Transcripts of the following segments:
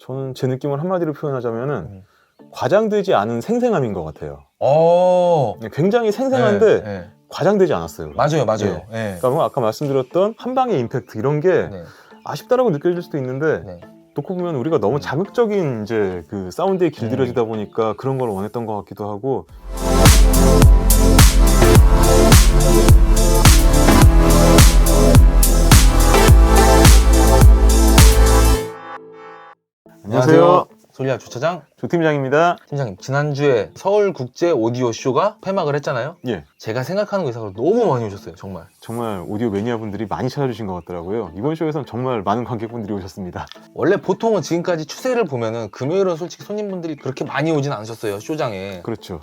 저는 제 느낌을 한마디로 표현하자면은 과장되지 않은 생생함인 것 같아요. 굉장히 생생한데 네. 과장되지 않았어요. 맞아요. 네. 네. 그러니까 뭐 아까 말씀드렸던 한 방의 임팩트 이런 게 네. 아쉽다라고 느껴질 수도 있는데 네. 놓고 보면 우리가 너무 자극적인 이제 그 사운드에 길들여지다 보니까 그런 걸 원했던 것 같기도 하고. 안녕하세요. 솔리아 주차장 조팀장입니다. 팀장님, 지난주에 서울국제 오디오 쇼가 폐막을 했잖아요. 예. 제가 생각하는 거 이상으로 너무 많이 오셨어요. 정말 오디오 매니아분들이 많이 찾아주신 것 같더라고요. 이번 쇼에서는 정말 많은 관객분들이 오셨습니다. 원래 보통은 지금까지 추세를 보면은 금요일은 솔직히 손님분들이 그렇게 많이 오진 않으셨어요, 쇼장에. 그렇죠.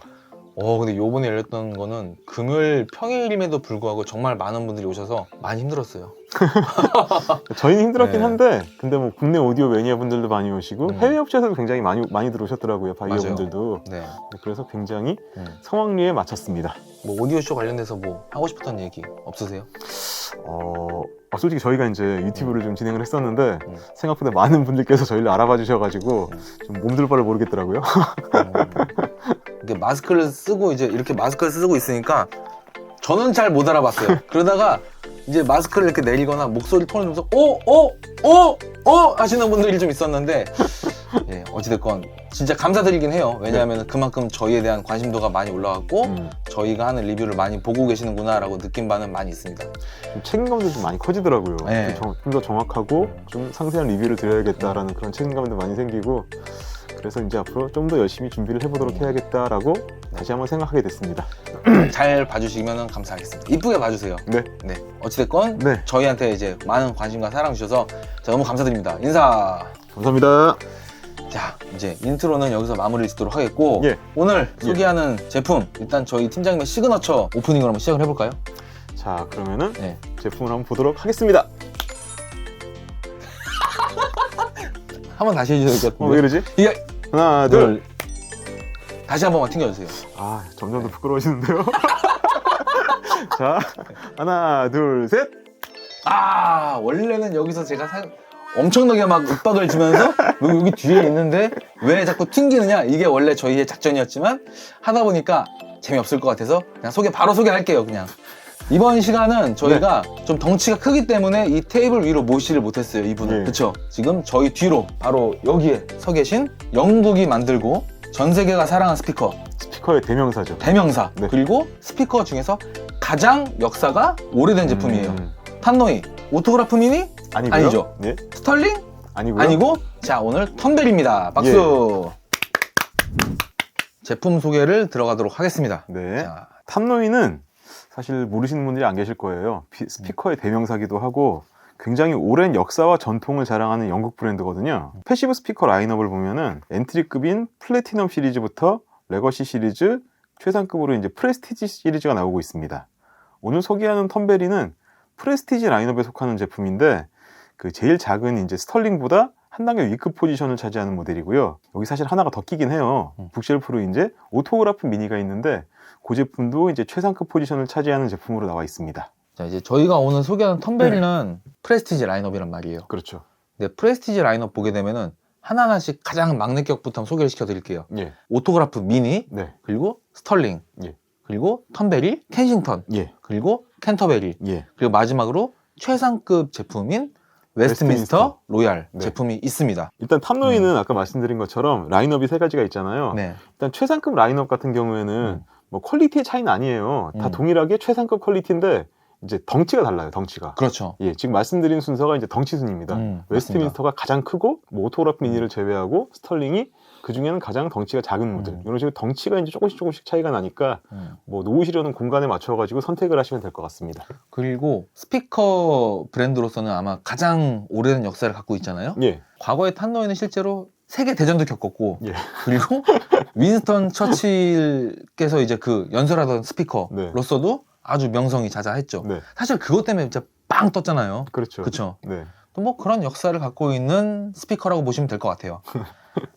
근데 요번에 열렸던 거는 금요일 평일임에도 불구하고 정말 많은 분들이 오셔서 많이 힘들었어요. 저희는 힘들었긴 네. 한데 근데 뭐 국내 오디오 매니아분들도 많이 오시고 해외 업체에서도 굉장히 많이 들어오셨더라고요. 바이어분들도. 네. 그래서 굉장히 성황리에 마쳤습니다. 뭐 오디오 쇼 관련돼서 뭐 하고 싶었던 얘기 없으세요? 솔직히 저희가 이제 유튜브를 좀 진행을 했었는데 생각보다 많은 분들께서 저희를 알아봐 주셔가지고 좀 몸둘 바를 모르겠더라고요. 이렇게 마스크를 쓰고 이렇게 마스크를 쓰고 있으니까 저는 잘 못 알아봤어요. 그러다가 이제 마스크를 이렇게 내리거나 목소리 톤을 주면서 하시는 분들이 좀 있었는데 예, 어찌됐건 진짜 감사드리긴 해요. 왜냐하면 그만큼 저희에 대한 관심도가 많이 올라갔고 저희가 하는 리뷰를 많이 보고 계시는구나 라고 느낀 바는 많이 있습니다. 좀 책임감도 좀 많이 커지더라고요. 네. 좀 더 정확하고 좀 상세한 리뷰를 드려야겠다라는 그런 책임감도 많이 생기고 그래서 이제 앞으로 좀 더 열심히 준비를 해보도록 해야겠다라고 다시 한번 생각하게 됐습니다. 잘 봐주시면 감사하겠습니다. 이쁘게 봐주세요. 네. 어찌됐건 네. 저희한테 이제 많은 관심과 사랑 주셔서 너무 감사드립니다. 인사! 감사합니다. 자, 이제 인트로는 여기서 마무리 짓도록 하겠고 예. 오늘 소개하는 제품 일단 저희 팀장님의 시그너처 오프닝으로 한번 시작을 해볼까요? 자, 그러면은 네. 제품을 한번 보도록 하겠습니다. 한번 다시 해주셔야 될 것 왜 같은데 그러지? 이게 하나, 둘. 다시 한 번만 튕겨주세요. 점점 더 부끄러워지는데요. 자, 하나, 둘, 셋. 원래는 여기서 제가 엄청나게 막 윽박을 주면서 여기 뒤에 있는데 왜 자꾸 튕기느냐, 이게 원래 저희의 작전이었지만 하다 보니까 재미없을 것 같아서 그냥 바로 소개할게요. 그냥 이번 시간은 저희가 좀 덩치가 크기 때문에 이 테이블 위로 모시지를 못했어요, 이분을. 그쵸? 지금 저희 뒤로 바로 여기에 서 계신 영국이 만들고 전 세계가 사랑한 스피커의 대명사죠. 대명사. 네. 그리고 스피커 중에서 가장 역사가 오래된 제품이에요. 탄노이 오토그라프 미니? 아니고요. 아니죠. 네. 스털링? 아니고요. 아니고, 자, 오늘 텀벨입니다. 박수. 제품 소개를 들어가도록 하겠습니다. 네. 자, 탑노이는 사실 모르시는 분들이 안 계실 거예요. 스피커의 대명사기도 하고 굉장히 오랜 역사와 전통을 자랑하는 영국 브랜드거든요. 패시브 스피커 라인업을 보면은 엔트리급인 플래티넘 시리즈부터 레거시 시리즈, 최상급으로 이제 프레스티지 시리즈가 나오고 있습니다. 오늘 소개하는 텀베리는 프레스티지 라인업에 속하는 제품인데 그 제일 작은 이제 스털링보다 한 단계 위급 포지션을 차지하는 모델이고요. 여기 사실 하나가 더 끼긴 해요. 북쉘프로 이제 오토그라프 미니가 있는데 그 제품도 이제 최상급 포지션을 차지하는 제품으로 나와 있습니다. 자, 이제 저희가 오늘 소개하는 텀벨리는 프레스티지 라인업이란 말이에요. 그렇죠. 근데 프레스티지 라인업 보게 되면은 하나하나씩 가장 막내격부터 한번 소개를 시켜드릴게요. 예. 오토그라프 미니, 네. 그리고 스털링, 예. 그리고 텀베리, 켄싱턴, 예. 그리고 캔터베리, 예. 그리고 마지막으로 최상급 제품인 웨스트민스터 로얄 네. 제품이 있습니다. 일단 탑노이는 아까 말씀드린 것처럼 라인업이 세 가지가 있잖아요. 네. 일단 최상급 라인업 같은 경우에는 뭐 퀄리티의 차이는 아니에요. 다 동일하게 최상급 퀄리티인데 이제 덩치가 달라요. 덩치가. 그렇죠. 예, 지금 말씀드린 순서가 이제 덩치 순입니다. 웨스트민스터가 가장 크고 뭐 오토그라프 미니를 제외하고 스털링이 그 중에는 가장 덩치가 작은 모델. 이런 식으로 덩치가 이제 조금씩 차이가 나니까 뭐 놓으시려는 공간에 맞춰가지고 선택을 하시면 될 것 같습니다. 그리고 스피커 브랜드로서는 아마 가장 오래된 역사를 갖고 있잖아요. 예. 과거에 탄노이는 실제로 세계 대전도 겪었고, 예. 그리고 윈스턴 처칠께서 이제 그 연설하던 스피커로서도 아주 명성이 자자했죠. 네. 사실 그것 때문에 진짜 빵 떴잖아요. 그렇죠. 그렇죠. 네. 또 뭐 그런 역사를 갖고 있는 스피커라고 보시면 될 것 같아요.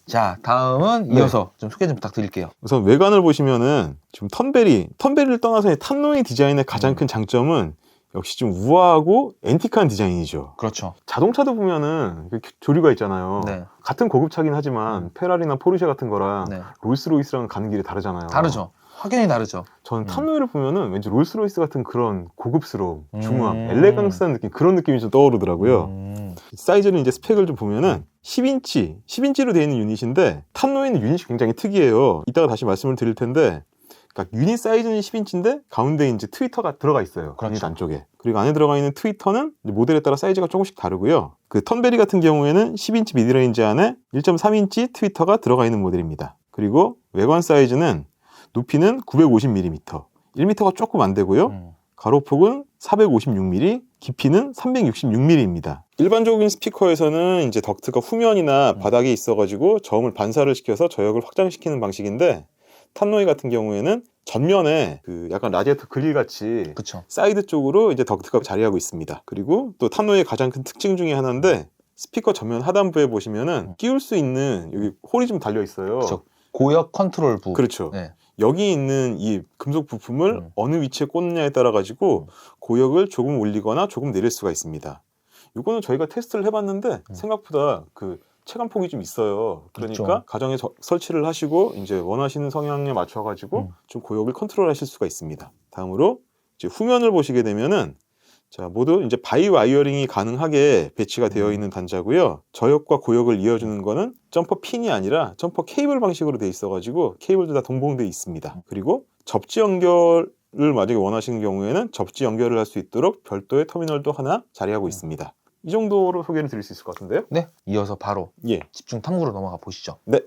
자, 다음은 이어서 좀 소개 좀 부탁드릴게요. 우선 외관을 보시면은 지금 턴베리를 떠나서 탑노이 디자인의 가장 큰 장점은 역시 좀 우아하고 앤틱한 디자인이죠. 그렇죠. 자동차도 보면은 이렇게 조류가 있잖아요. 네. 같은 고급차긴 하지만 페라리나 포르쉐 같은 거랑 네. 롤스로이스랑 가는 길이 다르잖아요. 다르죠. 확연히 다르죠. 저는 탑로이를 보면은 왠지 롤스로이스 같은 그런 고급스러움, 중후함, 음. 엘레강스한 느낌, 그런 느낌이 좀 떠오르더라고요. 사이즈는 이제 스펙을 좀 보면은 10인치로 되어 있는 유닛인데 탑로이는 유닛이 굉장히 특이해요. 이따가 다시 말씀을 드릴 텐데 그러니까 유닛 사이즈는 10인치인데 가운데 이제 트위터가 들어가 있어요. 그렇죠. 유닛 안쪽에. 그리고 안에 들어가 있는 트위터는 이제 모델에 따라 사이즈가 조금씩 다르고요. 그 턴베리 같은 경우에는 10인치 미드레인지 안에 1.3인치 트위터가 들어가 있는 모델입니다. 그리고 외관 사이즈는 높이는 950mm, 1m가 조금 안 되고요. 가로폭은 456mm, 깊이는 366mm입니다. 일반적인 스피커에서는 이제 덕트가 후면이나 바닥에 있어가지고 저음을 반사를 시켜서 저역을 확장시키는 방식인데 탑노이 같은 경우에는 전면에 그 약간 라디에이터 그릴 같이 그쵸. 사이드 쪽으로 이제 덕트가 자리하고 있습니다. 그리고 또 탑노이의 가장 큰 특징 중에 하나인데 스피커 전면 하단부에 보시면은 끼울 수 있는 여기 홀이 좀 달려 있어요. 그쵸. 고역 컨트롤부. 그렇죠. 네. 여기 있는 이 금속 부품을 어느 위치에 꽂느냐에 따라 가지고 고역을 조금 올리거나 조금 내릴 수가 있습니다. 이거는 저희가 테스트를 해봤는데 생각보다 그 체감폭이 좀 있어요. 그러니까 그렇죠. 가정에 설치를 하시고 이제 원하시는 성향에 맞춰 가지고 좀 고역을 컨트롤하실 수가 있습니다. 다음으로 이제 후면을 보시게 되면은 자, 모두 이제 바이 와이어링이 가능하게 배치가 되어 있는 단자고요. 저역과 고역을 이어주는 거는 점퍼 핀이 아니라 점퍼 케이블 방식으로 되어 있어가지고 케이블도 다 동봉되어 있습니다. 그리고 접지 연결을 만약에 원하시는 경우에는 접지 연결을 할 수 있도록 별도의 터미널도 하나 자리하고 있습니다. 이 정도로 소개를 드릴 수 있을 것 같은데요? 네. 이어서 바로 예. 집중 탐구로 넘어가 보시죠. 네.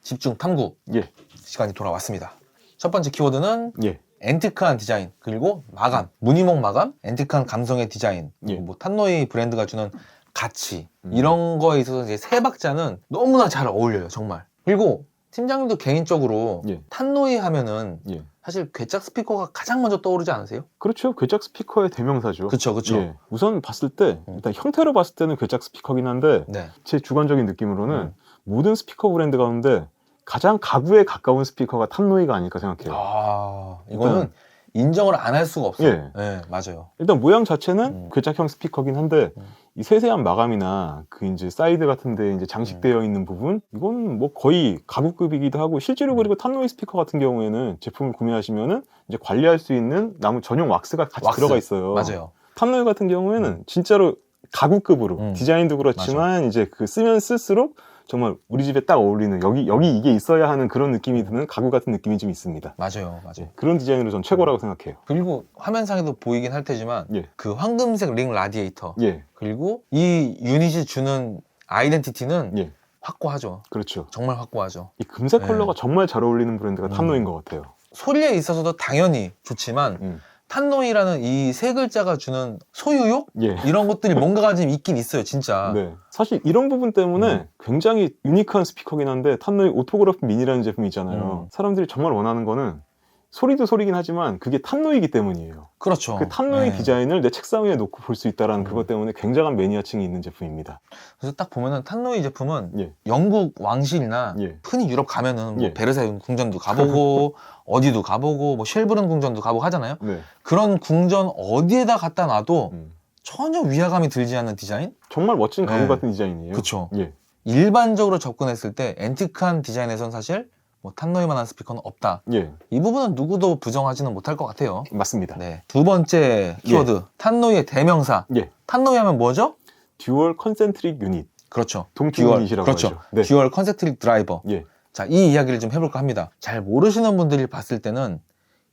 집중 탐구 예. 시간이 돌아왔습니다. 첫 번째 키워드는 예. 앤티크한 디자인, 그리고 마감, 무늬목 마감, 앤티크한 감성의 디자인, 예. 뭐 탄노이 브랜드가 주는 가치, 이런 거에 있어서 이제 세 박자는 너무나 잘 어울려요, 정말. 그리고 팀장님도 개인적으로 예. 탄노이 하면은 예. 사실 괴짝 스피커가 가장 먼저 떠오르지 않으세요? 그렇죠. 괴짝 스피커의 대명사죠. 그쵸, 그쵸. 예. 우선 봤을 때 일단 형태로 봤을 때는 괴짝 스피커긴 한데 네. 제 주관적인 느낌으로는 모든 스피커 브랜드 가운데 가장 가구에 가까운 스피커가 탑노이가 아닐까 생각해요. 아, 이거는 인정을 안 할 수가 없어요. 예. 네, 맞아요. 일단 모양 자체는 괴짝형 스피커긴 한데 이 세세한 마감이나 그 이제 사이드 같은데 이제 장식되어 있는 부분 이건 뭐 거의 가구급이기도 하고 실제로 그리고 탑노이 스피커 같은 경우에는 제품을 구매하시면은 이제 관리할 수 있는 나무 전용 왁스가 같이 왁스. 들어가 있어요. 맞아요. 탑노이 같은 경우에는 진짜로 가구급으로 디자인도 그렇지만 이제 그 쓰면 쓸수록 정말 우리 집에 딱 어울리는 여기 이게 있어야 하는 그런 느낌이 드는 가구 같은 느낌이 좀 있습니다. 맞아요, 맞아요. 그런 디자인으로 전 최고라고 생각해요. 그리고 화면상에도 보이긴 할 테지만 예. 그 황금색 링 라디에이터 예, 그리고 이 유닛이 주는 아이덴티티는 예, 확고하죠. 그렇죠. 정말 확고하죠. 이 금색 네. 컬러가 정말 잘 어울리는 브랜드가 탑노인 것 같아요. 소리에 있어서도 당연히 좋지만 탄노이라는 이 세 글자가 주는 소유욕? 예. 이런 것들이 뭔가가 좀 있긴 있어요, 진짜. 네. 사실 이런 부분 때문에 굉장히 유니크한 스피커긴 한데 탑노이 오토그래프 미니라는 제품이 있잖아요. 사람들이 정말 원하는 거는 소리도 소리긴 하지만 그게 탑노이기 때문이에요. 그렇죠. 그 탑노이 네. 디자인을 내 책상 위에 놓고 볼 수 있다는 그것 때문에 굉장한 매니아층이 있는 제품입니다. 그래서 딱 보면은 탄노이 제품은 예. 영국 왕실이나 예. 흔히 유럽 가면은 뭐 예. 베르사유 궁전도 가보고 어디도 가보고 뭐 쉘브른 궁전도 가보고 하잖아요. 네. 그런 궁전 어디에다 갖다 놔도 음. 전혀 위화감이 들지 않는 디자인? 정말 멋진 가구 네. 같은 디자인이에요. 그쵸. 예. 일반적으로 접근했을 때 앤티크한 디자인에선 사실 뭐 탑노이만한 스피커는 없다. 예. 이 부분은 누구도 부정하지는 못할 것 같아요. 맞습니다. 네. 두 번째 키워드 탄노이의 대명사. 예. 탄노이 하면 뭐죠? 듀얼 컨센트릭 유닛. 그렇죠. 동축 듀얼, 유닛이라고 그렇죠. 하죠. 네. 듀얼 컨센트릭 드라이버. 예. 자, 이 이야기를 좀 해볼까 합니다. 잘 모르시는 분들이 봤을 때는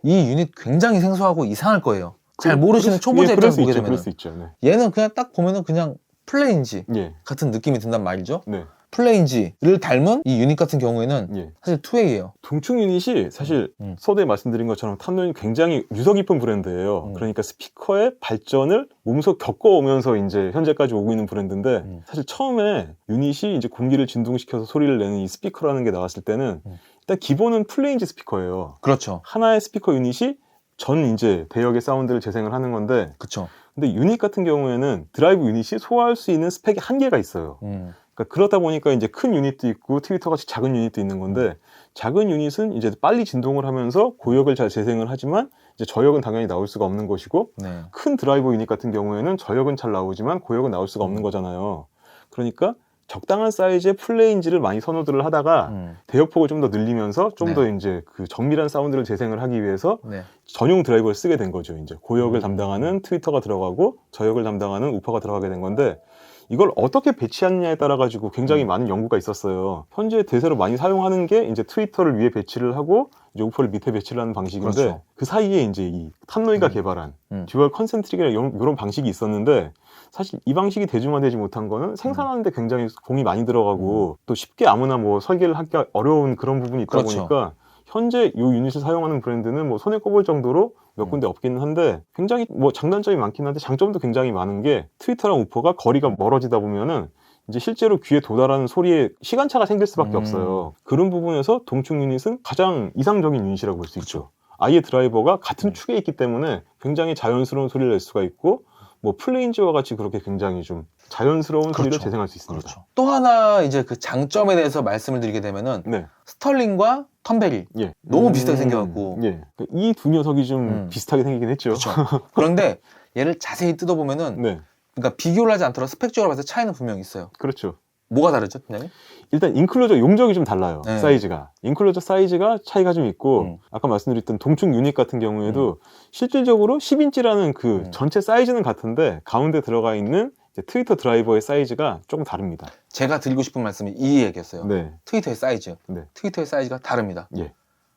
이 유닛 굉장히 생소하고 이상할 거예요. 잘 모르시는 초보자 입장에서 보게 되면 그럴 수 있죠. 네. 얘는 그냥 딱 보면은 그냥 플레인지 예. 같은 느낌이 든단 말이죠. 네. 플레인지를 닮은 이 유닛 같은 경우에는 예. 사실 투웨이예요. 동축 유닛이 사실 서두에 말씀드린 것처럼 탑노이는 굉장히 유서 깊은 브랜드예요. 그러니까 스피커의 발전을 몸소 겪어오면서 이제 현재까지 오고 있는 브랜드인데 사실 처음에 유닛이 이제 공기를 진동시켜서 소리를 내는 이 스피커라는 게 나왔을 때는 일단 기본은 플레인지 스피커예요. 그렇죠. 하나의 스피커 유닛이 전 이제 대역의 사운드를 재생을 하는 건데 그렇죠. 근데 유닛 같은 경우에는 드라이브 유닛이 소화할 수 있는 스펙이 한계가 있어요. 그러니까 그러다 보니까 이제 큰 유닛도 있고 트위터 같이 작은 유닛도 있는 건데 작은 유닛은 이제 빨리 진동을 하면서 고역을 잘 재생을 하지만 이제 저역은 당연히 나올 수가 없는 것이고 네. 큰 드라이버 유닛 같은 경우에는 저역은 잘 나오지만 고역은 나올 수가 없는 거잖아요. 그러니까 적당한 사이즈의 풀레인지를 많이 선호들을 하다가 대역폭을 좀 더 늘리면서 좀 네. 더 이제 그 정밀한 사운드를 재생을 하기 위해서 네. 전용 드라이버를 쓰게 된 거죠. 이제 고역을 담당하는 트위터가 들어가고 저역을 담당하는 우퍼가 들어가게 된 건데 이걸 어떻게 배치하느냐에 따라 가지고 굉장히 많은 연구가 있었어요. 현재 대세로 많이 사용하는 게 이제 트위터를 위에 배치를 하고 이제 우퍼를 밑에 배치를 하는 방식인데 그렇죠. 그 사이에 이제 이 탑노이가 개발한 듀얼 컨센트릭이라는 이런 방식이 있었는데 사실 이 방식이 대중화되지 못한 거는 생산하는데 굉장히 공이 많이 들어가고 또 쉽게 아무나 뭐 설계를 하기가 어려운 그런 부분이 있다 그렇죠. 보니까 현재 이 유닛을 사용하는 브랜드는 뭐 손에 꼽을 정도로 몇 군데 없기는 한데 굉장히 뭐 장단점이 많긴 한데 장점도 굉장히 많은 게 트위터랑 우퍼가 거리가 멀어지다 보면은 이제 실제로 귀에 도달하는 소리에 시간차가 생길 수밖에 없어요. 그런 부분에서 동축 유닛은 가장 이상적인 유닛이라고 볼 수 있죠. 아예 드라이버가 같은 축에 있기 때문에 굉장히 자연스러운 소리를 낼 수가 있고 뭐 플레인즈와 같이 그렇게 굉장히 좀 자연스러운 소리를 그렇죠. 재생할 수 있습니다. 그렇죠. 또 하나 이제 그 장점에 대해서 말씀을 드리게 되면은 네. 스털링과 턴베리 예. 너무 비슷하게 생겨갖고 예. 이 두 녀석이 좀 비슷하게 생기긴 했죠. 그렇죠. 그런데 얘를 자세히 뜯어보면은 네. 그러니까 비교를 하지 않더라도 스펙적으로 봤을 때 차이는 분명히 있어요. 그렇죠. 뭐가 다르죠, 팀장님? 일단 인클로저 용적이 좀 달라요. 네. 사이즈가. 인클로저 사이즈가 차이가 좀 있고 아까 말씀드렸던 동축 유닛 같은 경우에도 실질적으로 10인치라는 그 전체 사이즈는 같은데 가운데 들어가 있는 이제 트위터 드라이버의 사이즈가 조금 다릅니다. 제가 드리고 싶은 말씀이 이 얘기였어요. 네. 트위터의 사이즈. 네. 트위터의 사이즈가 다릅니다. 예.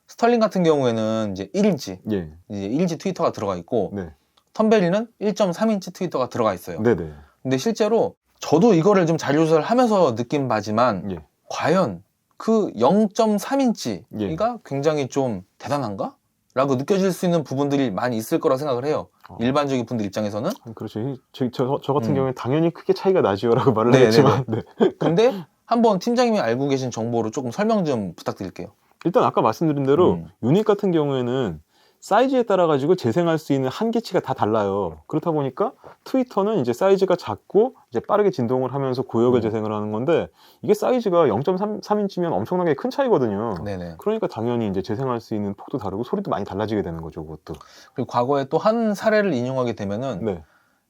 스털링 같은 경우에는 이제 1인치, 예. 이제 1인치 트위터가 들어가 있고 네. 턴베리는 1.3인치 트위터가 들어가 있어요. 네네. 근데 실제로 저도 이거를 좀 자료 조사를 하면서 느낀 바지만 예. 과연 그 0.3인치가 굉장히 좀 대단한가? 라고 느껴질 수 있는 부분들이 많이 있을 거라 생각을 해요. 일반적인 분들 입장에서는. 그렇죠. 저 같은 경우에 당연히 크게 차이가 나지요라고 말을 네네네. 하겠지만 네. 근데 한번 팀장님이 알고 계신 정보로 조금 설명 좀 부탁드릴게요. 일단 아까 말씀드린 대로 유닛 같은 경우에는 사이즈에 따라 가지고 재생할 수 있는 한계치가 다 달라요. 그렇다 보니까 트위터는 이제 사이즈가 작고 이제 빠르게 진동을 하면서 고역을 재생을 하는 건데 이게 사이즈가 0.3인치면 엄청나게 큰 차이거든요. 네네. 그러니까 당연히 이제 재생할 수 있는 폭도 다르고 소리도 많이 달라지게 되는 거죠, 그것도. 그리고 과거에 또 한 사례를 인용하게 되면은 네.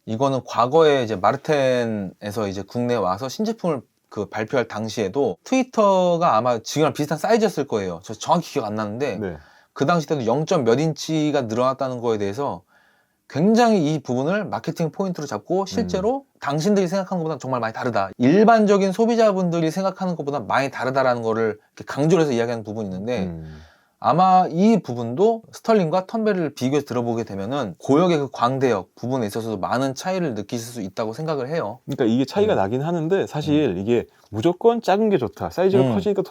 이거는 과거에 이제 마르텐에서 이제 국내에 와서 신제품을 그 발표할 당시에도 트위터가 아마 지금이랑 비슷한 사이즈였을 거예요. 저 정확히 기억 안 나는데 네. 그 당시 때도 0. 몇 인치가 늘어났다는 거에 대해서 굉장히 이 부분을 마케팅 포인트로 잡고 실제로 당신들이 생각하는 것보다 정말 많이 다르다. 일반적인 소비자분들이 생각하는 것보다 많이 다르다라는 거를 이렇게 강조를 해서 이야기하는 부분이 있는데 아마 이 부분도 스털링과 턴베리를 비교해서 들어보게 되면은 고역의 그 광대역 부분에 있어서도 많은 차이를 느끼실 수 있다고 생각을 해요. 그러니까 이게 차이가 나긴 하는데 사실 이게 무조건 작은 게 좋다. 사이즈가 커지니까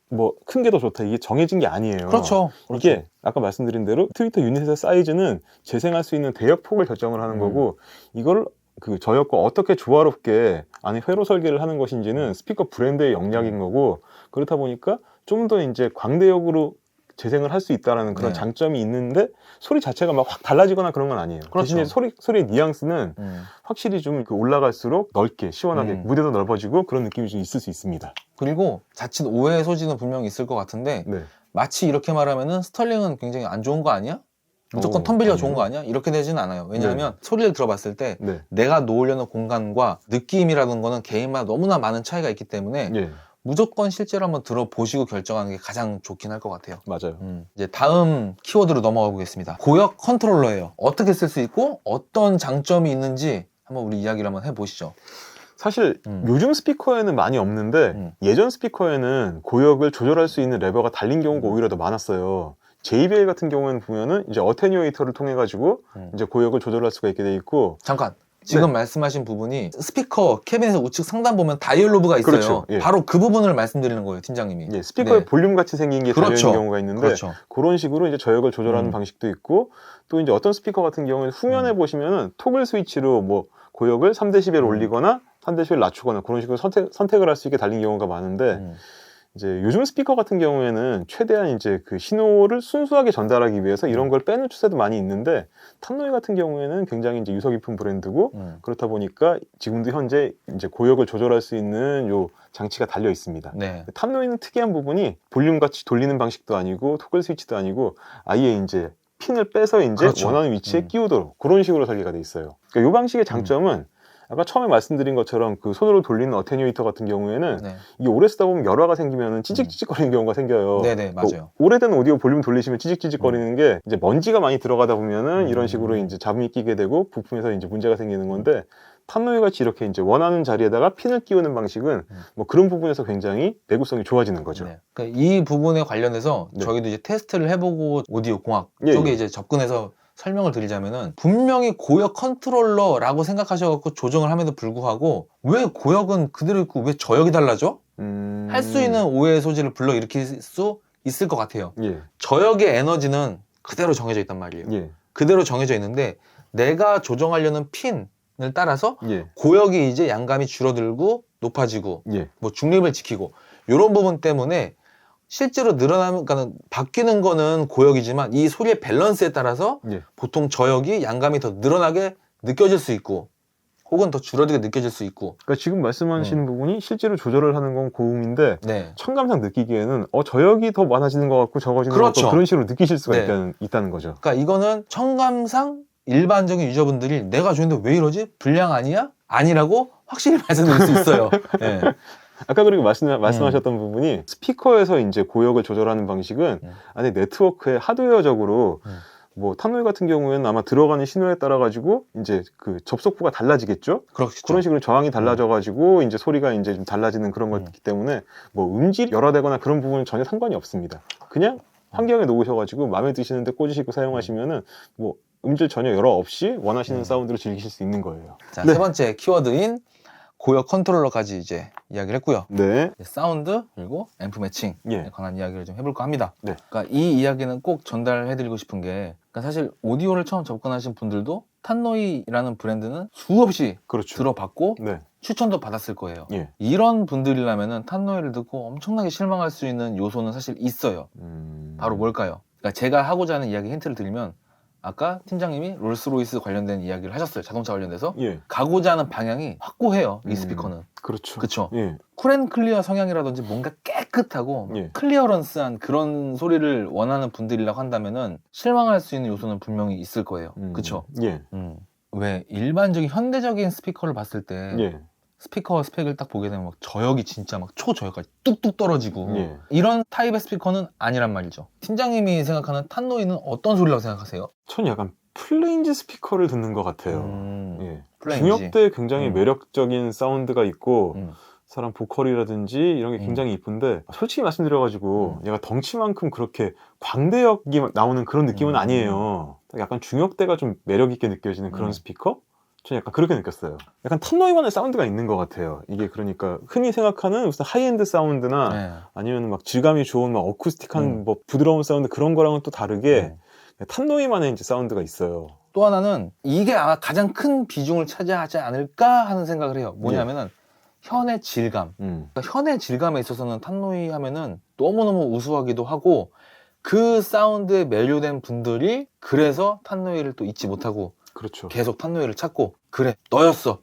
뭐 큰 게 더 좋다. 이게 정해진 게 아니에요. 그렇죠. 이게 아까 말씀드린 대로 트위터 유닛의 사이즈는 재생할 수 있는 대역폭을 결정을 하는 거고 이걸 그 저역과 어떻게 조화롭게 안에 회로 설계를 하는 것인지는 스피커 브랜드의 역량인 거고 그렇다 보니까 좀 더 이제 광대역으로 재생을 할 수 있다라는 그런 네. 장점이 있는데 소리 자체가 막 확 달라지거나 그런 건 아니에요. 그렇죠. 대신에 소리의 뉘앙스는 확실히 좀 그 올라갈수록 넓게 시원하게 무대도 넓어지고 그런 느낌이 좀 있을 수 있습니다. 그리고 자칫 오해의 소지는 분명히 있을 것 같은데 네. 마치 이렇게 말하면은 스털링은 굉장히 안 좋은 거 아니야? 무조건 턴베리가 좋은 거 아니야? 이렇게 되지는 않아요. 왜냐하면 소리를 들어봤을 때 네. 내가 놓으려는 공간과 느낌이라는 거는 개인마다 너무나 많은 차이가 있기 때문에 예. 무조건 실제로 한번 들어보시고 결정하는 게 가장 좋긴 할 것 같아요. 맞아요. 이제 다음 키워드로 넘어가 보겠습니다. 고역 컨트롤러예요. 어떻게 쓸 수 있고 어떤 장점이 있는지 한번 우리 이야기를 한번 해보시죠. 사실 요즘 스피커에는 많이 없는데 예전 스피커에는 고역을 조절할 수 있는 레버가 달린 경우가 오히려 더 많았어요. JBL 같은 경우에는 보면은 이제 어테뉴에이터를 통해 가지고 이제 고역을 조절할 수가 있게 돼 있고 잠깐. 지금 말씀하신 부분이 스피커 캐빈에서 우측 상단 보면 다이얼 로브가 있어요. 그렇죠. 예. 바로 그 부분을 말씀드리는 거예요, 팀장님이. 예, 스피커의 볼륨 같이 생긴 게 달려 그렇죠. 있는 경우가 있는데 그렇죠. 그런 식으로 이제 저역을 조절하는 방식도 있고 또 이제 어떤 스피커 같은 경우는 후면에 보시면은 토글 스위치로 뭐 고역을 3dB 올리거나 3dB 낮추거나 그런 식으로 선택을 할 수 있게 달린 경우가 많은데 이제 요즘 스피커 같은 경우에는 최대한 이제 그 신호를 순수하게 전달하기 위해서 이런 걸 빼는 추세도 많이 있는데 탑노이 같은 경우에는 굉장히 이제 유서 깊은 브랜드고 그렇다 보니까 지금도 현재 이제 고역을 조절할 수 있는 요 장치가 달려 있습니다. 네. 탑노이는 특이한 부분이 볼륨 같이 돌리는 방식도 아니고 토글 스위치도 아니고 아예 이제 핀을 빼서 이제 그렇죠. 원하는 위치에 끼우도록 그런 식으로 설계가 돼 있어요. 그러니까 이 방식의 장점은 아까 처음에 말씀드린 것처럼 그 손으로 돌리는 어테뉴에이터 같은 경우에는 네. 이게 오래 쓰다 보면 열화가 생기면 찌직찌직거리는 경우가 생겨요. 네네, 맞아요. 오래된 오디오 볼륨 돌리시면 찌직찌직거리는 게 이제 먼지가 많이 들어가다 보면은 이런 식으로 이제 잡음이 끼게 되고 부품에서 이제 문제가 생기는 건데 탄노이 같이 이렇게 이제 원하는 자리에다가 핀을 끼우는 방식은 뭐 그런 부분에서 굉장히 내구성이 좋아지는 거죠. 네. 그러니까 이 부분에 관련해서 네. 저희도 이제 테스트를 해보고 오디오 공학 예, 쪽에 예. 이제 접근해서 설명을 드리자면은 분명히 고역 컨트롤러라고 생각하셔갖고 조정을 함에도 불구하고 왜 고역은 그대로 있고 왜 저역이 달라져? 할 수 있는 오해의 소지를 불러일으킬 수 있을 것 같아요. 예, 저역의 에너지는 그대로 정해져 있단 말이에요. 예, 그대로 정해져 있는데 내가 조정하려는 핀을 따라서 예, 고역이 이제 양감이 줄어들고 높아지고 예, 뭐 중립을 지키고 이런 부분 때문에 실제로 늘어나면 그러니까 바뀌는 거는 고역이지만 이 소리의 밸런스에 따라서 예. 보통 저역이 양감이 더 늘어나게 느껴질 수 있고 혹은 더 줄어들게 느껴질 수 있고. 그러니까 지금 말씀하시는 부분이 실제로 조절을 하는 건 고음인데 네. 청감상 느끼기에는 저역이 더 많아지는 것 같고 적어지는 것 그렇죠. 같고 그런 식으로 느끼실 수가 네. 있다는 거죠. 그러니까 이거는 청감상 일반적인 유저분들이 내가 주는데 왜 이러지? 불량 아니야? 아니라고 확실히 말씀드릴 수 있어요. 네. 아까 그리고 말씀하셨던 부분이 스피커에서 이제 고역을 조절하는 방식은 안에 네트워크의 하드웨어적으로 뭐 탑노이 같은 경우에는 아마 들어가는 신호에 따라 가지고 이제 그 접속부가 달라지겠죠. 그렇죠. 그런 식으로 저항이 달라져 가지고 이제 소리가 이제 좀 달라지는 그런 거기 때문에 뭐 음질이 열화되거나 그런 부분은 전혀 상관이 없습니다. 그냥 환경에 놓으셔 가지고 마음에 드시는데 꽂으시고 사용하시면은 뭐 음질 전혀 열화 없이 원하시는 사운드로 즐기실 수 있는 거예요. 자, 네. 세 번째 키워드인 고역 컨트롤러까지 이제 이야기를 했고요. 네. 사운드 그리고 앰프 매칭에 예. 관한 이야기를 좀 해볼까 합니다. 네. 그러니까 이 이야기는 꼭 전달해드리고 싶은 게 그러니까 사실 오디오를 처음 접근하신 분들도 탄노이라는 브랜드는 수없이 그렇죠. 들어봤고 네. 추천도 받았을 거예요. 예. 이런 분들이라면은 탄노이를 듣고 엄청나게 실망할 수 있는 요소는 사실 있어요. 바로 뭘까요? 그러니까 제가 하고자 하는 이야기 힌트를 드리면 아까 팀장님이 롤스로이스 관련된 이야기를 하셨어요. 자동차 관련돼서. 예. 가고자 하는 방향이 확고해요. 이 스피커는. 그렇죠. 그쵸? 예. 쿨앤클리어 성향이라든지 뭔가 깨끗하고 예. 클리어런스한 그런 소리를 원하는 분들이라고 한다면은 실망할 수 있는 요소는 분명히 있을 거예요. 그쵸? 예. 왜 일반적인 현대적인 스피커를 봤을 때 예. 스피커 스펙을 딱 보게 되면 막 저역이 진짜 막 초저역까지 뚝뚝 떨어지고 예. 이런 타입의 스피커는 아니란 말이죠. 팀장님이 생각하는 탄노이는 어떤 소리라고 생각하세요? 전 약간 플레인즈 스피커를 듣는 것 같아요. 예. 플레인지. 중역대에 굉장히 음. 매력적인 사운드가 있고 음. 사람 보컬이라든지 이런 게 굉장히 이쁜데 솔직히 말씀드려가지고 얘가 덩치만큼 그렇게 광대역이 나오는 그런 느낌은 아니에요. 약간 중역대가 좀 매력 있게 느껴지는 그런 스피커? 저는 약간 그렇게 느꼈어요. 약간 탑노이만의 사운드가 있는 것 같아요. 이게 그러니까 흔히 생각하는 무슨 하이엔드 사운드나 네. 아니면 막 질감이 좋은 막 어쿠스틱한 뭐 부드러운 사운드 그런 거랑은 또 다르게 탑노이만의 이제 사운드가 있어요. 또 하나는 이게 아마 가장 큰 비중을 차지하지 않을까 하는 생각을 해요. 뭐냐면은 현의 질감. 그러니까 현의 질감에 있어서는 탄노이 하면은 너무너무 우수하기도 하고 그 사운드에 매료된 분들이 그래서 탄노이를 또 잊지 못하고 그렇죠. 계속 탄노이를 찾고 그래 너였어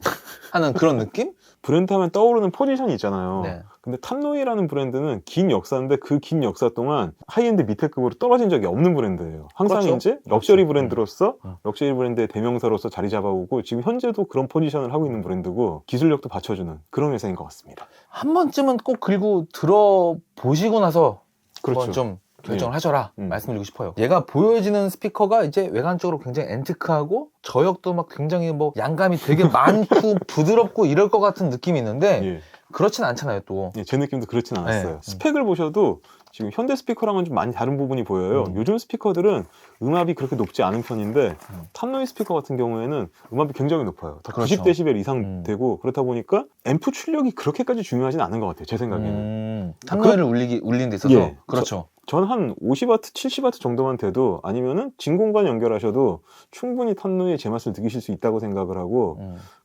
하는 그런 느낌? 브랜드 하면 떠오르는 포지션이 있잖아요. 네. 근데 탑노이라는 브랜드는 긴 역사인데 그 긴 역사 동안 하이엔드 밑에 급으로 떨어진 적이 없는 브랜드예요. 항상 그렇죠. 이제 럭셔리 그렇죠. 브랜드로서 럭셔리 브랜드의 대명사로서 자리 잡아오고 지금 현재도 그런 포지션을 하고 있는 브랜드고 기술력도 받쳐주는 그런 회사인 것 같습니다. 한 번쯤은 꼭 그리고 들어보시고 나서 그렇죠. 한번 좀 결정을 하셔라 음. 말씀드리고 싶어요. 얘가 보여지는 스피커가 이제 외관적으로 굉장히 앤티크하고 저역도 막 굉장히 뭐 양감이 되게 많고 부드럽고 이럴 것 같은 느낌이 있는데 예. 그렇진 않잖아요 또. 예, 제 느낌도 그렇진 않았어요. 네. 스펙을 보셔도 지금 현대 스피커랑은 좀 많이 다른 부분이 보여요. 요즘 스피커들은 음압이 그렇게 높지 않은 편인데 탑노이 스피커 같은 경우에는 음압이 굉장히 높아요. 다 그렇죠. 90dB 이상 되고 그렇다 보니까 앰프 출력이 그렇게까지 중요하진 않은 것 같아요. 제 생각에는. 탄노이를 울리는 데 있어서 예. 그렇죠. 전 한 50W, 70W 정도만 돼도 아니면은 진공관 연결하셔도 충분히 탑노이의 제맛을 느끼실 수 있다고 생각을 하고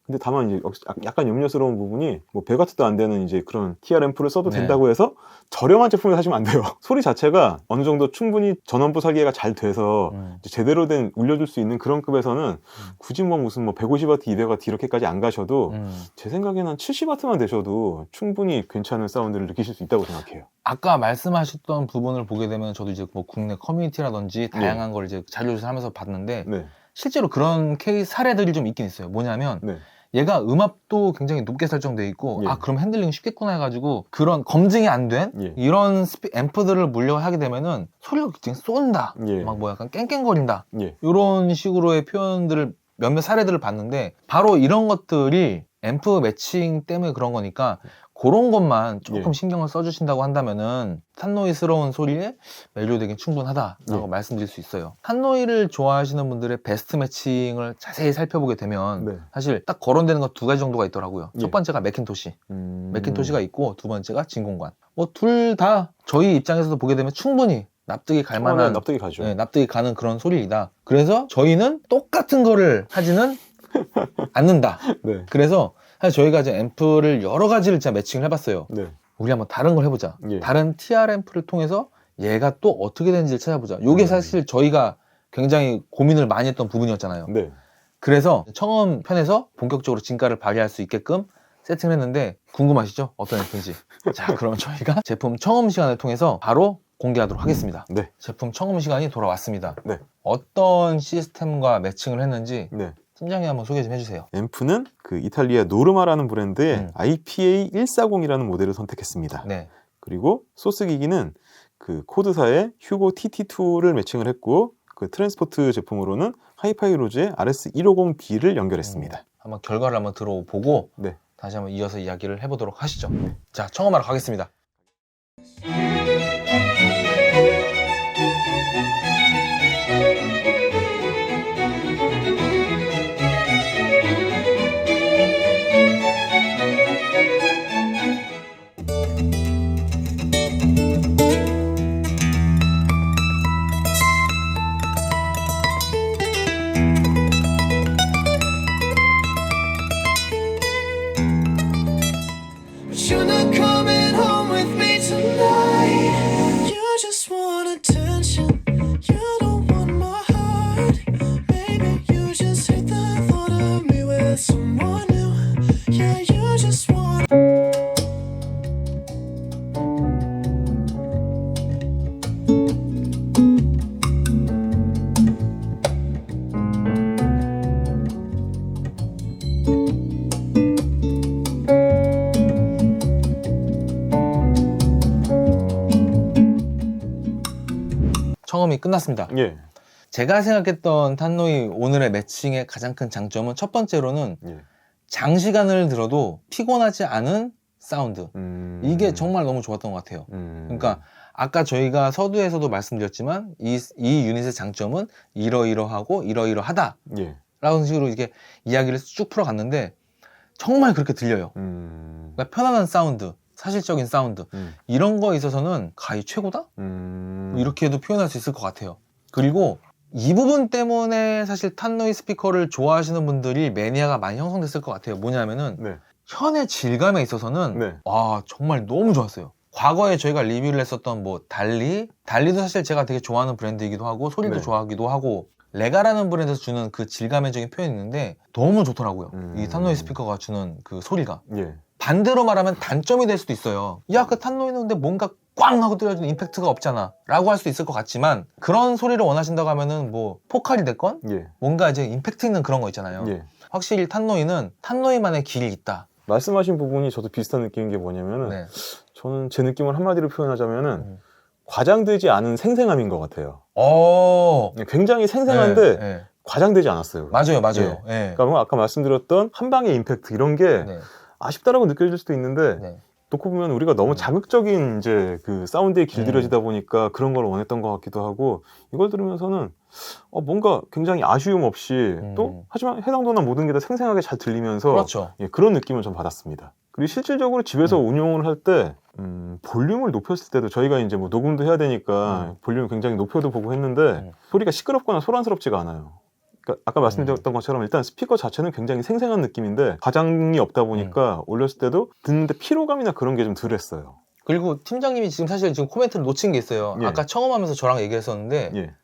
근데 다만 이제 약간 염려스러운 부분이 뭐 100W도 안 되는 이제 그런 TR 앰프를 써도 네. 된다고 해서 저렴한 제품을 사시면 안 돼요. 소리 자체가 어느 정도 충분히 전원부 설계가 잘 돼서 이제 제대로 된 울려줄 수 있는 그런 급에서는 굳이 뭐 무슨 뭐 150W, 200W 이렇게까지 안 가셔도 제 생각에는 한 70W만 되셔도 충분히 괜찮은 사운드를 느끼실 수 있다고 생각해요. 아까 말씀하셨던 부분을 보게 되면 저도 이제 뭐 국내 커뮤니티라든지 다양한 걸 이제 자료조사를 하면서 봤는데 네. 실제로 그런 케이스 사례들이 좀 있긴 있어요. 뭐냐면 네. 얘가 음압도 굉장히 높게 설정돼 있고 예. 아 그럼 핸들링 쉽겠구나 해가지고 그런 검증이 안 된 예. 이런 앰프들을 물려하게 되면은 소리가 굉장히 쏜다 예. 막 뭐 약간 깽깽거린다 예. 이런 식으로의 표현들을 몇몇 사례들을 봤는데 바로 이런 것들이 앰프 매칭 때문에 그런 거니까 그런 것만 조금 예. 신경을 써주신다고 한다면은 탄노이스러운 소리에 멜로디에겐 충분하다라고 예. 말씀드릴 수 있어요. 탄노이를 좋아하시는 분들의 베스트 매칭을 자세히 살펴보게 되면 네. 사실 딱 거론되는 것 두 가지 정도가 있더라고요. 예. 첫 번째가 매킨토시, 매킨토시가 있고 두 번째가 진공관. 뭐 둘 다 저희 입장에서도 보게 되면 충분히 납득이 갈 만한 납득이 가죠. 네, 납득이 가는 그런 소리이다. 그래서 저희는 똑같은 거를 하지는 않는다. 네. 그래서 사실 저희가 이제 앰프를 여러 가지를 진짜 매칭을 해봤어요. 네. 우리 한번 다른 걸 해보자. 예. 다른 TR 앰프를 통해서 얘가 또 어떻게 되는지를 찾아보자. 이게 사실 저희가 굉장히 고민을 많이 했던 부분이었잖아요. 네. 그래서 청음 편에서 본격적으로 진가를 발휘할 수 있게끔 세팅을 했는데 궁금하시죠? 어떤 앰프인지. 자, 그럼 저희가 제품 청음 시간을 통해서 바로 공개하도록 하겠습니다. 네. 제품 청음 시간이 돌아왔습니다. 네. 어떤 시스템과 매칭을 했는지 네. 팀장님 한번 소개 좀 해주세요. 앰프는 그 이탈리아 노르마라는 브랜드의 IPA 140이라는 모델을 선택했습니다. 네. 그리고 소스 기기는 그 코드사의 휴고 TT2를 매칭을 했고 그 트랜스포트 제품으로는 하이파이 로즈의 RS150B를 연결했습니다. 한번 결과를 한번 들어보고 네. 다시 한번 이어서 이야기를 해보도록 하시죠. 자, 청음하러 가겠습니다. But you're not coming home with me tonight. You just want attention. You don't want my heart. Maybe you just hate the thought of me with someone new. Yeah, you just want. 청음이 끝났습니다. 예. 제가 생각했던 탄노이 오늘의 매칭의 가장 큰 장점은 첫 번째로는 예. 장시간을 들어도 피곤하지 않은 사운드. 이게 정말 너무 좋았던 것 같아요. 그러니까 아까 저희가 서두에서도 말씀드렸지만 이 유닛의 장점은 이러이러하고 이러이러하다 예. 라는 식으로 이렇게 이야기를 쭉 풀어갔는데 정말 그렇게 들려요. 그러니까 편안한 사운드, 사실적인 사운드 이런 거에 있어서는 가히 최고다? 이렇게 해도 표현할 수 있을 것 같아요. 그리고 이 부분 때문에 사실 탄노이 스피커를 좋아하시는 분들이 매니아가 많이 형성됐을 것 같아요. 뭐냐면은 네. 현의 질감에 있어서는 네. 와 정말 너무 좋았어요. 과거에 저희가 리뷰를 했었던 뭐 달리도 사실 제가 되게 좋아하는 브랜드이기도 하고 소리도 네. 좋아하기도 하고 레가라는 브랜드에서 주는 그 질감적인 표현이 있는데 너무 좋더라고요. 이 탄노이 스피커가 주는 그 소리가. 예. 반대로 말하면 단점이 될 수도 있어요. 야, 그 탄노이는 근데 뭔가 꽝 하고 들려주는 임팩트가 없잖아 라고 할 수 있을 것 같지만 그런 소리를 원하신다고 하면은 뭐 포칼이 됐건 예. 뭔가 이제 임팩트 있는 그런 거 있잖아요. 예. 확실히 탄노이는 탄노이만의 길이 있다. 말씀하신 부분이 저도 비슷한 느낌인 게 뭐냐면은 네. 저는 제 느낌을 한마디로 표현하자면은 과장되지 않은 생생함인 것 같아요. 굉장히 생생한데 네. 과장되지 않았어요. 맞아요. 예. 네. 그러니까 아까 말씀드렸던 한 방의 임팩트 이런 게 네. 아쉽다라고 느껴질 수도 있는데 네. 놓고 보면 우리가 너무 자극적인 이제 그 사운드에 길들여지다 보니까 그런 걸 원했던 것 같기도 하고 이걸 들으면서는 뭔가 굉장히 아쉬움 없이 또 하지만 해당도나 모든 게 다 생생하게 잘 들리면서 그렇죠. 예, 그런 느낌을 좀 받았습니다. 그리고 실질적으로 집에서 운용을 할 때 볼륨을 높였을 때도 저희가 이제 뭐 녹음도 해야 되니까 볼륨을 굉장히 높여도 보고 했는데 소리가 시끄럽거나 소란스럽지가 않아요. 그러니까 아까 말씀드렸던 것처럼 일단 스피커 자체는 굉장히 생생한 느낌인데 가장이 없다 보니까 올렸을 때도 듣는데 피로감이나 그런 게 좀 덜했어요. 그리고 팀장님이 지금 사실 지금 코멘트를 놓친 게 있어요. 예. 아까 청음하면서 저랑 얘기했었는데 예,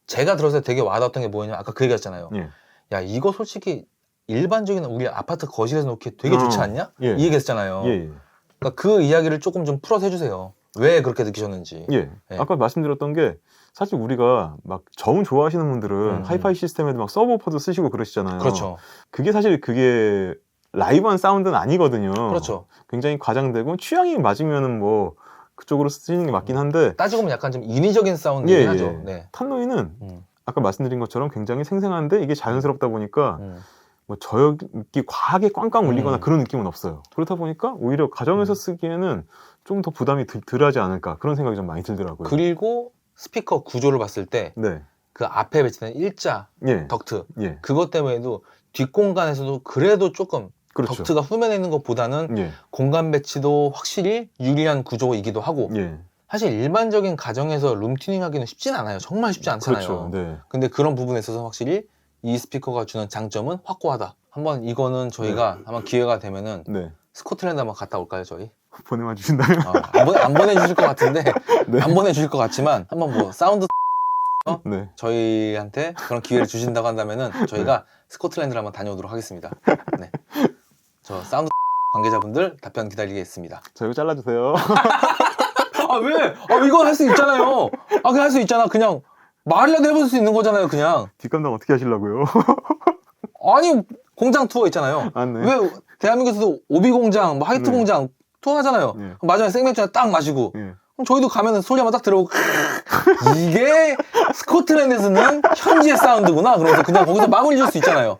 제가 들었을 때 되게 와닿았던 게 뭐였냐, 아까 그 얘기했잖아요. 예, 야, 이거 솔직히 일반적인 우리 아파트 거실에서 놓기 되게 좋지 않냐? 예. 이 얘기했잖아요. 예, 그러니까 그 이야기를 조금 좀 풀어서 해주세요. 왜 그렇게 느끼셨는지. 예. 예. 아까 말씀드렸던 게 사실 우리가 막 저음 좋아하시는 분들은 하이파이 시스템에도 막 서브워퍼도 쓰시고 그러시잖아요. 그렇죠. 그게 사실 그게 라이브한 사운드는 아니거든요. 그렇죠. 굉장히 과장되고 취향이 맞으면은 뭐 그쪽으로 쓰시는 게 맞긴 한데 따지고 보면 약간 좀 인위적인 사운드긴 예, 하죠. 예. 네. 탄노이는 음, 아까 말씀드린 것처럼 굉장히 생생한데 이게 자연스럽다 보니까 음. 뭐 저역이 과하게 꽝꽝 울리거나 음. 그런 느낌은 없어요. 그렇다 보니까 오히려 가정에서 쓰기에는 좀 더 부담이 덜하지 않을까 그런 생각이 좀 많이 들더라고요. 그리고 스피커 구조를 봤을 때 네, 그 앞에 배치된 일자 예, 덕트 예, 그것 때문에도 뒷공간에서도 그래도 조금 그렇죠. 덕트가 후면에 있는 것보다는 예, 공간 배치도 확실히 유리한 구조이기도 하고 예, 사실 일반적인 가정에서 룸튜닝 하기는 쉽진 않아요. 정말 쉽지 않잖아요. 그렇죠. 네, 근데 그런 부분에 있어서 확실히 이 스피커가 주는 장점은 확고하다. 한번 이거는 저희가 한번 기회가 되면은 네. 스코틀랜드 한번 갔다 올까요, 저희? 보내만 주신다면. 안 보내주실 것 같은데 네. 안 보내주실 것 같지만 한번 뭐 사운드 네, 저희한테 그런 기회를 주신다고 한다면은 저희가 스코틀랜드를 한번 다녀오도록 하겠습니다. 네. 저 사운드 관계자분들 답변 기다리겠습니다. 저 이거 잘라주세요. 아 왜? 아 이거 할 수 있잖아요. 아 그냥 할 수 있잖아. 그냥 말이라도 해볼 수 있는 거잖아요. 그냥. 뒷감당 어떻게 하시려고요? 아니 공장 투어 있잖아요. 아, 네. 왜 대한민국에서도 오비 공장, 뭐 하이트 네. 공장 투어 하잖아요. 예. 마지막에 생맥주 하나 딱 마시고. 예. 그럼 저희도 가면은 소리 한번 딱 들어보고 이게 스코틀랜드에서는 현지의 사운드구나. 그래서 그냥 거기서 마무리 줄 수 있잖아요.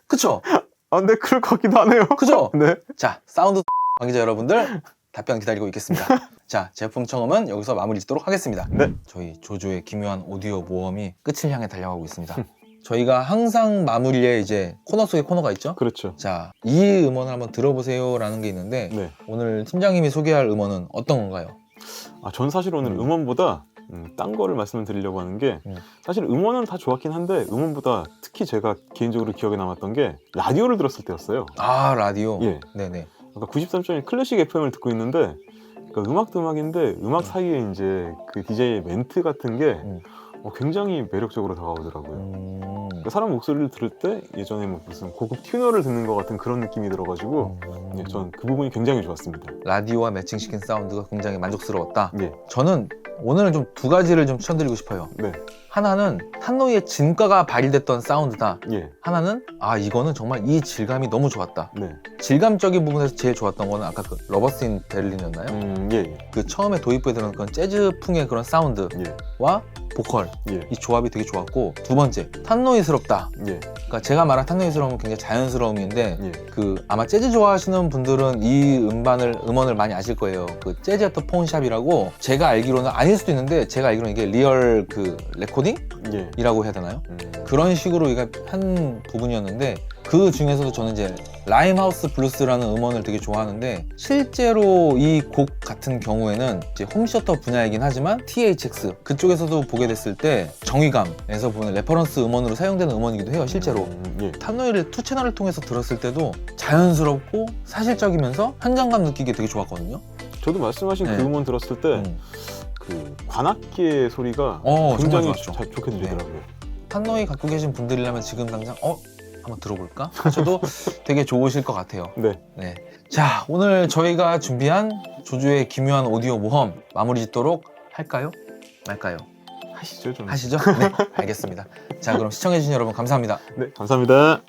그쵸? 아, 네, 그럴 것 같기도 하네요. 그죠? 네. 자, 사운드 관계자 여러분들 답변 기다리고 있겠습니다. 자, 제품 청음은 여기서 마무리 짓도록 하겠습니다. 네. 저희 조조의 기묘한 오디오 모험이 끝을 향해 달려가고 있습니다. 저희가 항상 마무리에 이제 코너 속에 코너가 있죠? 그렇죠. 자, 이 음원을 한번 들어보세요 라는 게 있는데 네. 오늘 팀장님이 소개할 음원은 어떤 건가요? 아, 전 사실 오늘 음원보다 딴 거를 말씀을 드리려고 하는 게 사실 음원은 다 좋았긴 한데 음원보다 특히 제가 개인적으로 기억에 남았던 게 라디오를 들었을 때였어요. 아, 라디오? 예. 네네. 그러니까 93.1 클래식 FM을 듣고 있는데 그러니까 음악도 음악인데 음악 사이에 이제 그 DJ의 멘트 같은 게 굉장히 매력적으로 다가오더라고요. 그러니까 사람 목소리를 들을 때 예전에 뭐 무슨 고급 튜너를 듣는 것 같은 그런 느낌이 들어가지고 예, 전 그 부분이 굉장히 좋았습니다. 라디오와 매칭시킨 사운드가 굉장히 만족스러웠다. 예, 저는 오늘은 좀 두 가지를 좀 추천드리고 싶어요. 네, 하나는 탄노이의 진가가 발휘됐던 사운드다. 예, 하나는 아 이거는 정말 이 질감이 너무 좋았다. 네, 질감적인 부분에서 제일 좋았던 거는 아까 그 러버스 인 베를린이었나요? 예, 그 처음에 도입부에 들어간 그런 재즈풍의 그런 사운드와 예, 보컬 예, 이 조합이 되게 좋았고 두 번째 탄노이스럽다. 예, 그러니까 제가 말한 탄노이스러움은 굉장히 자연스러움인데 예, 그 아마 재즈 좋아하시는 분들은 이 음원을 많이 아실 거예요. 그 재즈 애터 폰샵이라고 제가 알기로는 아닐 수도 있는데 제가 알기로는 이게 리얼 그 레코딩이라고 예, 해야 되나요? 그런 식으로 이게 한 부분이었는데 그 중에서도 저는 이제 라임하우스 블루스라는 음원을 되게 좋아하는데 실제로 이 곡 같은 경우에는 이제 홈시어터 분야이긴 하지만 THX 그쪽에서도 보게 됐을 때 정의감에서 보는 레퍼런스 음원으로 사용되는 음원이기도 해요. 실제로 예, 탄노이를 투 채널을 통해서 들었을 때도 자연스럽고 사실적이면서 현장감 느끼기 되게 좋았거든요. 저도 말씀하신 네. 그 음원 들었을 때 그 관악기의 소리가 정말 굉장히 좋았죠. 좋게 들리더라고요. 탄노이 갖고 계신 분들이라면 지금 당장 한번 들어볼까? 하셔도 되게 좋으실 것 같아요. 네, 네. 자, 오늘 저희가 준비한 조조의 기묘한 오디오 모험 마무리 짓도록 할까요? 말까요? 하시죠 좀. 하시죠? 네, 알겠습니다. 자, 그럼 시청해주신 여러분 감사합니다. 네, 감사합니다.